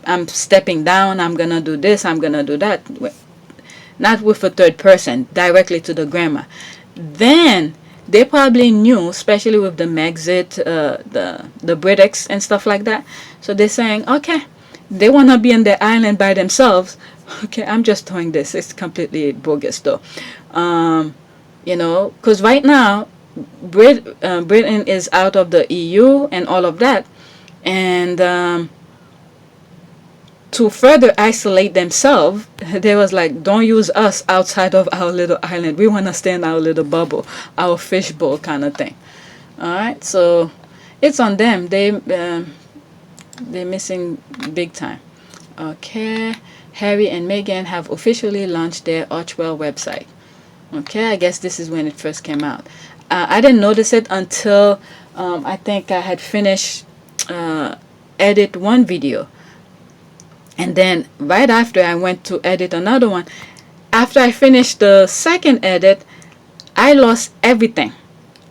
I'm stepping down, I'm gonna do this, I'm gonna do that. Not with a third person, directly to the grandma. Then they probably knew, especially with the Megxit, the Britics and stuff like that. So they're saying, okay, they wanna be on their island by themselves. Okay, I'm just doing this. It's completely bogus though. Because right now, Britain is out of the EU and all of that. And to further isolate themselves, they was like, don't use us outside of our little island. We want to stay in our little bubble, our fishbowl kind of thing. All right, so it's on them. They're missing big time. Okay, Harry and Meghan have officially launched their ArcheWell website. Okay, I guess this is when it first came out. I didn't notice it until I think I had finished edit one video. And then right after I went to edit another one. After I finished the second edit, I lost everything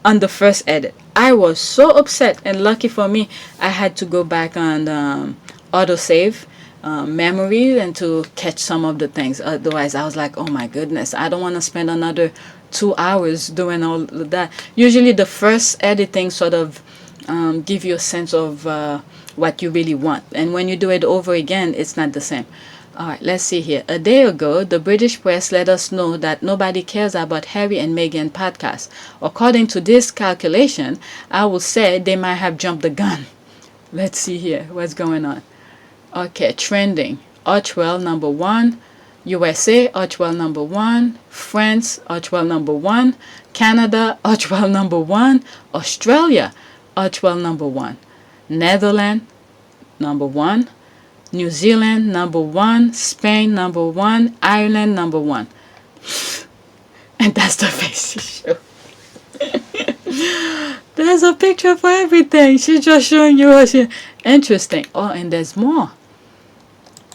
on the first edit. I was so upset, and lucky for me, I had to go back on autosave memory and to catch some of the things. Otherwise, I was like, oh my goodness, I don't want to spend another 2 hours doing all of that. Usually the first editing sort of give you a sense of what you really want. And when you do it over again, it's not the same. All right, let's see here. A day ago, the British press let us know that nobody cares about Harry and Meghan podcast. According to this calculation, I will say they might have jumped the gun. Let's see here. What's going on? Okay, trending. ArcheWell number 1. USA, ArcheWell number 1. France, ArcheWell number 1. Canada, ArcheWell number 1. Australia, ArcheWell number 1. Netherlands, number 1. New Zealand, number 1. Spain, number 1. Ireland, number 1. And that's the face she showed. There's a picture for everything. She's just showing you what she... Interesting. Oh, and there's more.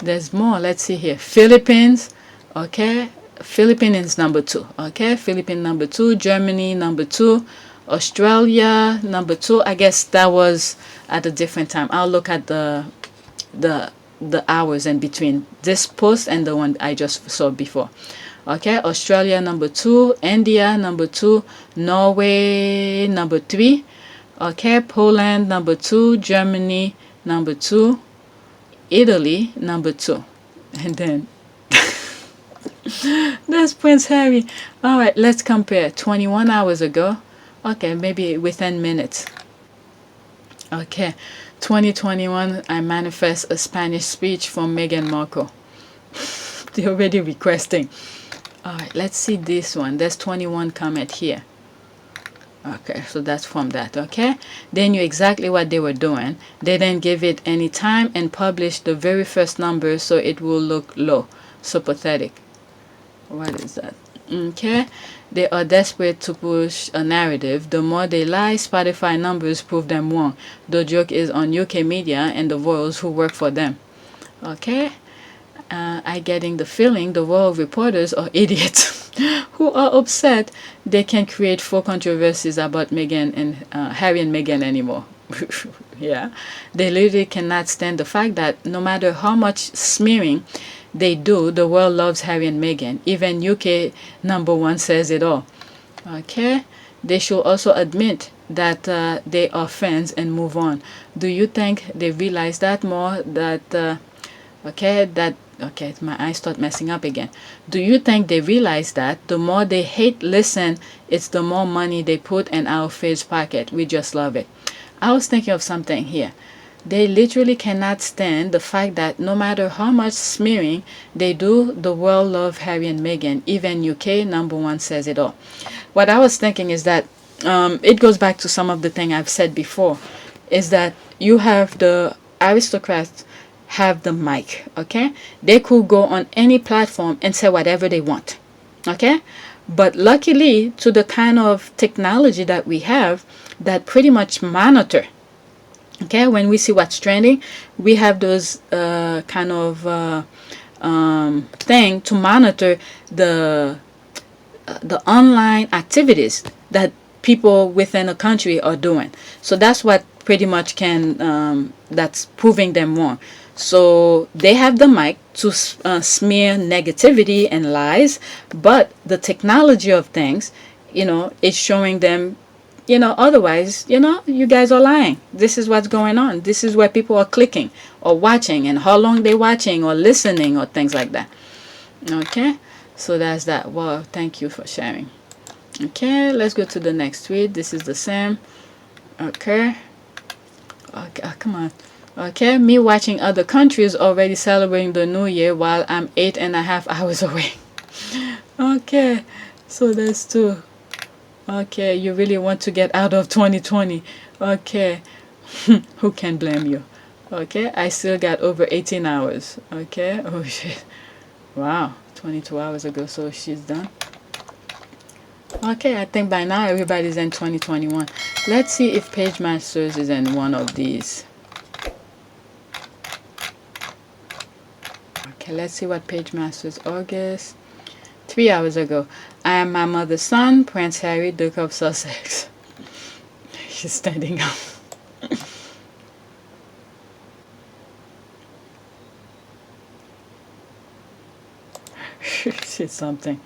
There's more. Let's see here. Philippines. Okay. Philippines number 2. Okay. Philippines number 2. Germany number 2. Australia number 2. I guess that was at a different time. I'll look at the hours in between this post and the one I just saw before. Okay, Australia number 2, India number 2, Norway number 3. Okay, Poland number 2, Germany number 2, Italy number 2. And then there's Prince Harry. All right, let's compare. 21 hours ago. Okay, maybe within minutes. Okay, 2021, I manifest a Spanish speech from Meghan Markle. They're already requesting. All right, let's see this one. There's 21 comment here. Okay, so that's from that. Okay, they knew exactly what they were doing. They didn't give it any time and published the very first number so it will look low. So pathetic. What is that? Okay, they are desperate to push a narrative. The more they lie, Spotify numbers prove them wrong. The joke is on UK media and the royals who work for them. Okay, I getting the feeling the royal reporters are idiots who are upset they can't create 4 controversies about Meghan and Harry and Meghan anymore. Yeah, they literally cannot stand the fact that no matter how much smearing they do, the world loves Harry and Meghan. Even UK number 1 says it all. Okay, they should also admit that they are friends and move on. Do you think they realize that more? Okay, my eyes start messing up again. Do you think they realize that the more they hate listen, it's the more money they put in our face pocket? We just love it. I was thinking of something here. They literally cannot stand the fact that no matter how much smearing they do, the world love Harry and Meghan. Even UK number 1 says it all. What I was thinking is that it goes back to some of the thing I've said before, is that you have the aristocrats have the mic. Okay, they could go on any platform and say whatever they want. Okay, but luckily to the kind of technology that we have that pretty much monitor. Okay, when we see what's trending, we have those kind of thing to monitor the online activities that people within a country are doing. So that's what pretty much can that's proving them wrong. So they have the mic to smear negativity and lies, but the technology of things, it's showing them, otherwise, you guys are lying. This is what's going on. This is where people are clicking or watching and how long they're watching or listening or things like that. Okay, so that's that. Well, thank you for sharing. Okay, let's go to the next tweet. This is the same. Okay, come on. Okay, me watching other countries already celebrating the new year while I'm 8.5 hours away. Okay, so that's 2. Okay, you really want to get out of 2020. Okay, who can blame you? Okay, I still got over 18 hours. Okay, oh shit. Wow, 22 hours ago, so she's done. Okay, I think by now everybody's in 2021. Let's see if Page Masters is in one of these. Okay, let's see what Page Masters August. 3 hours ago. I am my mother's son, Prince Harry, Duke of Sussex. She's standing up. She's something.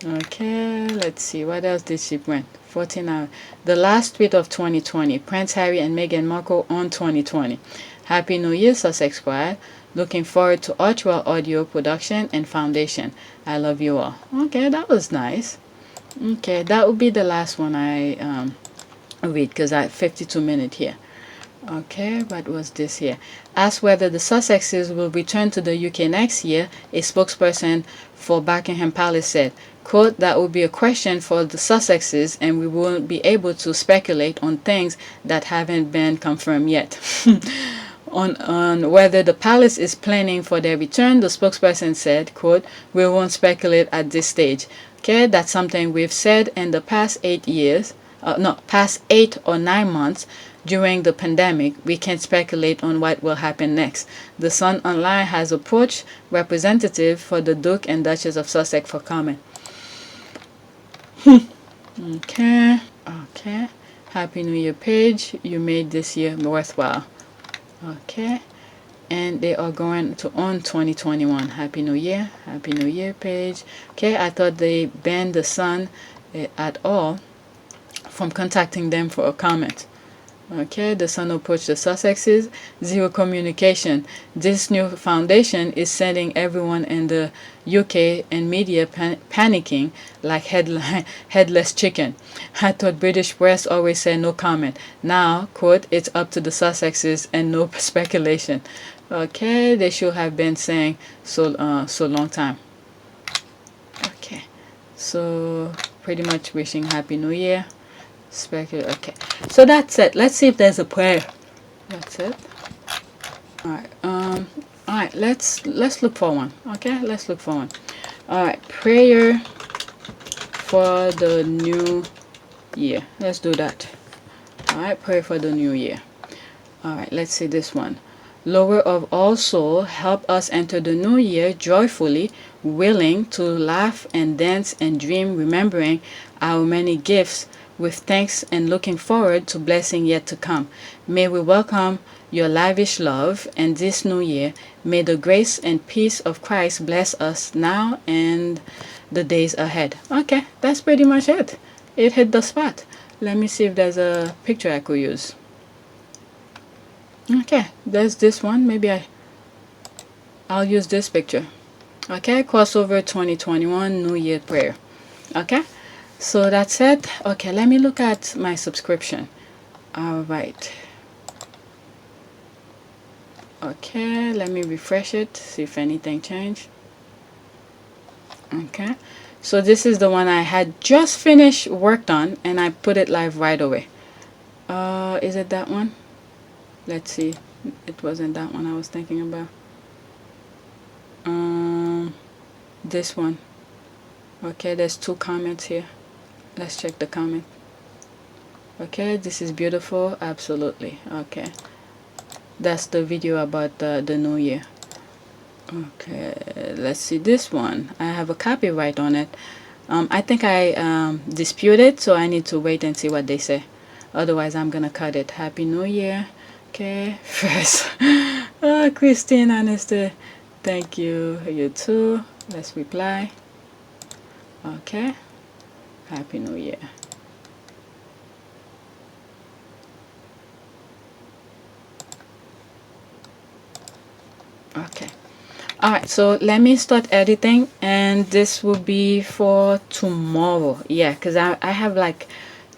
Okay, let's see. What else did she print? 14 hours. The last tweet of 2020. Prince Harry and Meghan Markle on 2020. Happy New Year, Sussex Squad. Looking forward to ArcheWell Audio Production and Foundation. I love you all. Okay, that was nice. Okay, that would be the last one I read because I have 52 minutes here. Okay, what was this here? Asked whether the Sussexes will return to the UK next year, a spokesperson for Buckingham Palace said, quote, that would be a question for the Sussexes and we won't be able to speculate on things that haven't been confirmed yet. On whether the palace is planning for their return, the spokesperson said, quote, we won't speculate at this stage. Okay, that's something we've said in the past 8 years, past 8 or 9 months. During the pandemic, we can't speculate on what will happen next. The Sun Online has approached representative for the Duke and Duchess of Sussex for comment. Okay. Happy New Year page. You made this year worthwhile. Okay. And they are going to on 2021. Happy New Year. Happy New Year page. Okay, I thought they banned the Sun at all from contacting them for a comment. Okay, the Sun approached the Sussexes. Zero communication. This new foundation is sending everyone in the UK and media panicking like headless chicken. I thought British press always said no comment. Now, quote, it's up to the Sussexes and no speculation. Okay, they should have been saying so long time. Okay, so pretty much wishing Happy New Year. Okay, so that's it. Let's see if there's a prayer. That's it. All right, let's look for one. Okay, let's look for one. All right, prayer for the new year. Let's do that. All right, pray for the new year. All right, let's see this one. Lover of all soul, help us enter the new year joyfully, willing to laugh and dance and dream, remembering our many gifts with thanks and looking forward to blessing yet to come. May we welcome your lavish love and this new year. May the grace and peace of Christ bless us now and the days ahead. Okay, that's pretty much it. It hit the spot. Let me see if there's a picture I could use. Okay, there's this one. Maybe I'll use this picture. Okay, crossover 2021 New Year prayer. Okay, so that's it. Okay, let me look at my subscription. All right. Okay, let me refresh it, see if anything changed. Okay, so this is the one I had just finished worked on and I put it live right away. Is it that one? Let's see. It wasn't that one I was thinking about. This one. Okay, there's 2 comments here. Let's check the comment. Okay, this is beautiful. Absolutely. Okay, that's the video about the new year. Okay, let's see this one. I have a copyright on it. I think I disputed, so I need to wait and see what they say. Otherwise, I'm gonna cut it. Happy New Year. Okay, first. Christine Anester, thank you. You too. Let's reply. Okay. Happy New Year. Okay. Alright, so let me start editing and this will be for tomorrow. Yeah, because I have like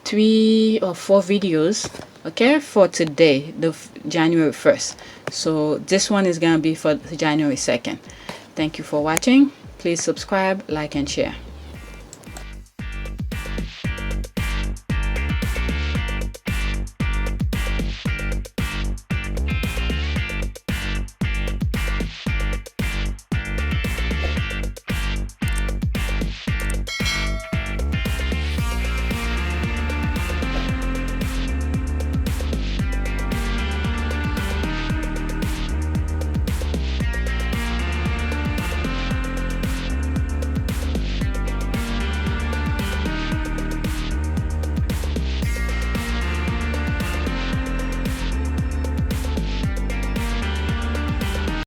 3 or 4 videos, okay, for today, the January 1st. So this one is gonna be for January 2nd. Thank you for watching. Please subscribe, like, and share.